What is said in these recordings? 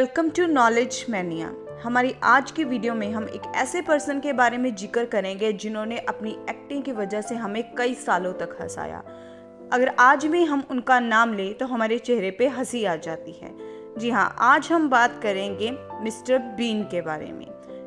Welcome to knowledge mania. हमारी आज की वीडियो में हम एक ऐसे पर्सन के बारे में जिक्र करेंगे जिन्होंने अपनी एक्टिंग की वजह से हमें कई सालों तक हंसाया। अगर आज भी हम उनका नाम लें तो हमारे चेहरे पे हंसी आ जाती है। जी हाँ, आज हम बात करेंगे मिस्टर बीन के बारे में,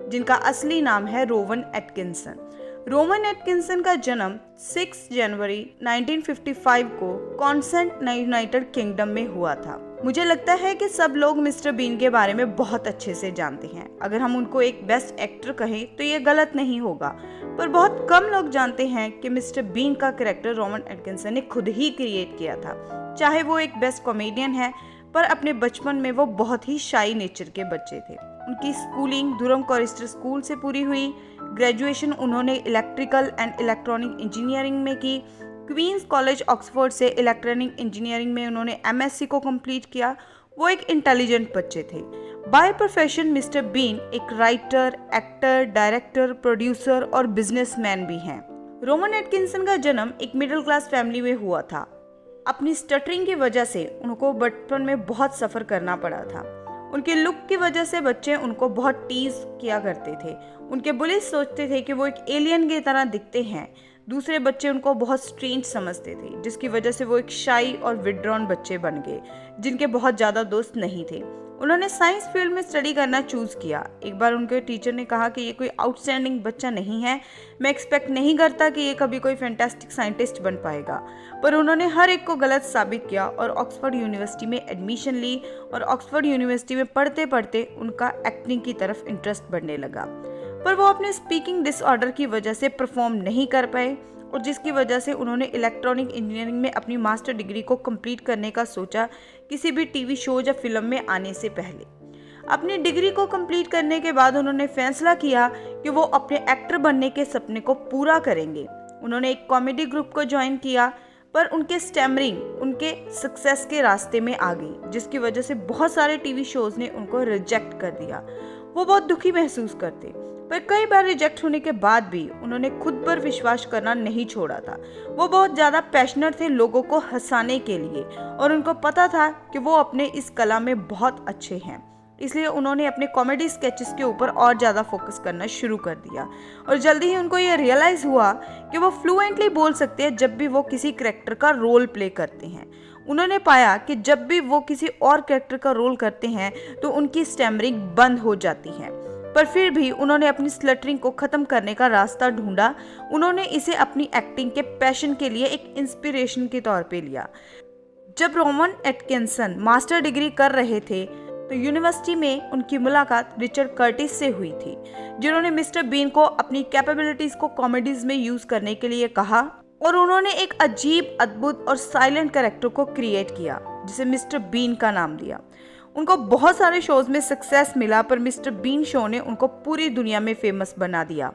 जिनका असली नाम है रोवन एटकिंसन। रोवन एटकिंसन का जन्म 6 जनवरी 1955 को कॉन्सेंट यूनाइटेड किंगडम में हुआ था। मुझे लगता है कि सब लोग मिस्टर बीन के बारे में बहुत अच्छे से जानते हैं। अगर हम उनको एक बेस्ट एक्टर कहें तो ये गलत नहीं होगा, पर बहुत कम लोग जानते हैं कि मिस्टर बीन का कैरेक्टर रोवन एटकिंसन ने खुद ही क्रिएट किया था। चाहे वो एक बेस्ट कॉमेडियन है, पर अपने बचपन में वो बहुत ही शाई नेचर के बच्चे थे। उनकी स्कूलिंग दुरम कॉरिस्टर स्कूल से पूरी हुई। ग्रेजुएशन उन्होंने इलेक्ट्रिकल एंड इलेक्ट्रॉनिक इंजीनियरिंग में की। क्वींस कॉलेज ऑक्सफोर्ड से इलेक्ट्रॉनिक इंजीनियरिंग में उन्होंने एमएससी को कंप्लीट किया। वो एक इंटेलिजेंट बच्चे थे। बाय प्रोफेशन मिस्टर बीन एक राइटर, एक्टर, डायरेक्टर, प्रोड्यूसर और बिजनेसमैन भी हैं। रोवन एटकिंसन का जन्म एक मिडिल क्लास फैमिली में हुआ था। अपनी स्टटरिंग की वजह से उनको बचपन में बहुत सफ़र करना पड़ा था। उनके लुक की वजह से बच्चे उनको बहुत टीज किया करते थे। उनके बुलिस सोचते थे कि वो एक एलियन की तरह दिखते हैं। दूसरे बच्चे उनको बहुत स्ट्रेंज समझते थे, जिसकी वजह से वो एक शाई और विड्रॉन बच्चे बन गए, जिनके बहुत ज़्यादा दोस्त नहीं थे। उन्होंने साइंस फील्ड में स्टडी करना चूज़ किया। एक बार उनके टीचर ने कहा कि ये कोई आउटस्टैंडिंग बच्चा नहीं है, मैं एक्सपेक्ट नहीं करता कि ये कभी कोई फैंटास्टिक साइंटिस्ट बन पाएगा। पर उन्होंने हर एक को गलत साबित किया और ऑक्सफोर्ड यूनिवर्सिटी में एडमिशन ली। और ऑक्सफोर्ड यूनिवर्सिटी में पढ़ते पढ़ते उनका एक्टिंग की तरफ इंटरेस्ट बढ़ने लगा। पर वो अपने स्पीकिंग डिसऑर्डर की वजह से परफॉर्म नहीं कर पाए, और जिसकी वजह से उन्होंने इलेक्ट्रॉनिक इंजीनियरिंग में अपनी मास्टर डिग्री को कंप्लीट करने का सोचा, किसी भी टीवी शो या फिल्म में आने से पहले। अपनी डिग्री को कंप्लीट करने के बाद उन्होंने फैसला किया कि वो अपने एक्टर बनने के सपने को पूरा करेंगे। उन्होंने एक कॉमेडी ग्रुप को ज्वाइन किया, पर उनके स्टैमरिंग उनके सक्सेस के रास्ते में आ गई, जिसकी वजह से बहुत सारे टीवी शोज ने उनको रिजेक्ट कर दिया। वो बहुत दुखी महसूस करते, पर कई बार रिजेक्ट होने के बाद भी उन्होंने खुद पर विश्वास करना नहीं छोड़ा था। वो बहुत ज़्यादा पैशनेट थे लोगों को हंसाने के लिए, और उनको पता था कि वो अपने इस कला में बहुत अच्छे हैं। इसलिए उन्होंने अपने कॉमेडी स्केचेस के ऊपर और ज़्यादा फोकस करना शुरू कर दिया। और जल्दी ही उनको ये रियलाइज़ हुआ कि वो फ्लुएंटली बोल सकते हैं जब भी वो किसी कैरेक्टर का रोल प्ले करते हैं। उन्होंने पाया कि जब भी वो किसी और कैरेक्टर का रोल करते हैं तो उनकी स्टैमरिंग बंद हो जाती है। पर फिर भी उन्होंने अपनी स्लटरिंग को ख़त्म करने का रास्ता ढूंढा। उन्होंने इसे अपनी एक्टिंग के पैशन के लिए एक इंस्पिरेशन के तौर पे लिया। जब रोवन एटकिंसन मास्टर डिग्री कर रहे थे तो यूनिवर्सिटी में उनकी मुलाकात रिचर्ड कर्टिस से हुई थी, जिन्होंने मिस्टर बीन को अपनी कैपेबिलिटीज़ को कॉमेडीज में यूज़ करने के लिए कहा। और उन्होंने एक अजीब, अद्भुत और साइलेंट कैरेक्टर को क्रिएट किया, जिसे मिस्टर बीन का नाम दिया। उनको बहुत सारे शोज में सक्सेस मिला, पर मिस्टर बीन शो ने उनको पूरी दुनिया में फेमस बना दिया।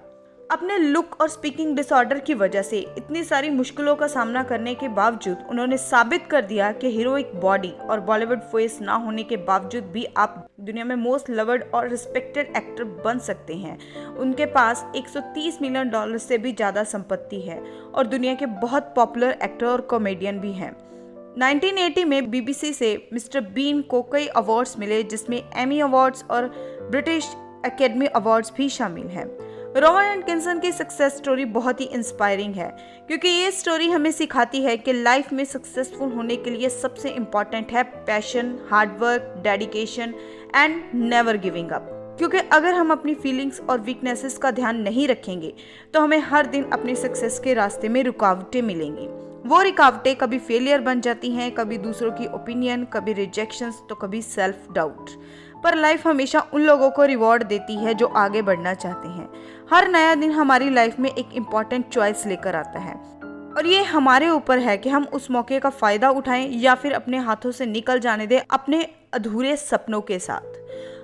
अपने लुक और स्पीकिंग डिसऑर्डर की वजह से इतनी सारी मुश्किलों का सामना करने के बावजूद उन्होंने साबित कर दिया कि हीरोइक बॉडी और बॉलीवुड फेस ना होने के बावजूद भी आप दुनिया में मोस्ट लवर्ड और रिस्पेक्टेड एक्टर बन सकते हैं। उनके पास $130 मिलियन से भी ज़्यादा संपत्ति है और दुनिया के बहुत पॉपुलर एक्टर और कॉमेडियन भी हैं। 1980 में बीबीसी से मिस्टर बीन को कई अवार्ड्स मिले, जिसमें एमी अवार्ड्स और ब्रिटिश एकेडमी अवार्ड्स भी शामिल हैं। रोवन एटकिंसन की सक्सेस स्टोरी बहुत ही इंस्पायरिंग है, क्योंकि ये स्टोरी हमें सिखाती है कि लाइफ में सक्सेसफुल होने के लिए सबसे इम्पॉर्टेंट है passion, hard work, dedication and never giving up. क्योंकि अगर हम अपनी फीलिंग्स और वीकनेसेस का ध्यान नहीं रखेंगे तो हमें हर दिन अपने सक्सेस के रास्ते में रुकावटें मिलेंगी। वो रुकावटें कभी फेलियर बन जाती हैं, कभी दूसरों की ओपिनियन, कभी रिजेक्शंस, तो कभी सेल्फ डाउट। पर लाइफ हमेशा उन लोगों को रिवॉर्ड देती है जो आगे बढ़ना चाहते हैं। हर नया दिन हमारी लाइफ में एक इम्पॉर्टेंट चॉइस लेकर आता है, और ये हमारे ऊपर है कि हम उस मौके का फ़ायदा उठाएं या फिर अपने हाथों से निकल जाने दें अपने अधूरे सपनों के साथ।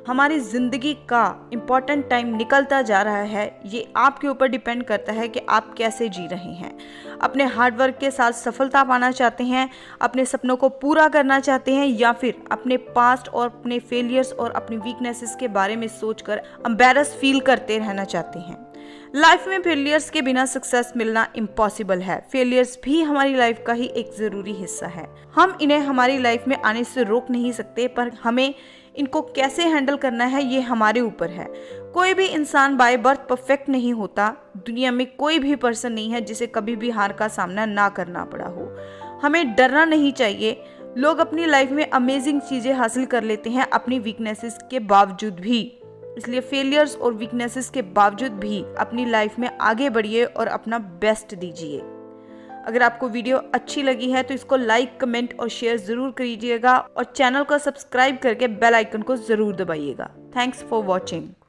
हमारी ज़िंदगी का इम्पॉर्टेंट टाइम निकलता जा रहा है, ये आपके ऊपर डिपेंड करता है कि आप कैसे जी रहे हैं। अपने हार्डवर्क के साथ सफलता पाना चाहते हैं, अपने सपनों को पूरा करना चाहते हैं, या फिर अपने पास्ट और अपने फेलियर्स और अपनी वीकनेसेस के बारे में सोचकर एम्बैरस फील करते रहना चाहते हैं। लाइफ में फेलियर्स के बिना सक्सेस मिलना इम्पॉसिबल है। फेलियर्स भी हमारी लाइफ का ही एक ज़रूरी हिस्सा है। हम इन्हें हमारी लाइफ में आने से रोक नहीं सकते, पर हमें इनको कैसे हैंडल करना है ये हमारे ऊपर है। कोई भी इंसान बाय बर्थ परफेक्ट नहीं होता। दुनिया में कोई भी पर्सन नहीं है जिसे कभी भी हार का सामना ना करना पड़ा हो। हमें डरना नहीं चाहिए। लोग अपनी लाइफ में अमेजिंग चीज़ें हासिल कर लेते हैं अपनी वीकनेसेस के बावजूद भी। इसलिए फेलियर्स और वीकनेसेस के बावजूद भी अपनी लाइफ में आगे बढ़िए और अपना बेस्ट दीजिए। अगर आपको वीडियो अच्छी लगी है तो इसको लाइक, कमेंट और शेयर ज़रूर कीजिएगा और चैनल को सब्सक्राइब करके बेल आइकन को ज़रूर दबाइएगा। Thanks for watching.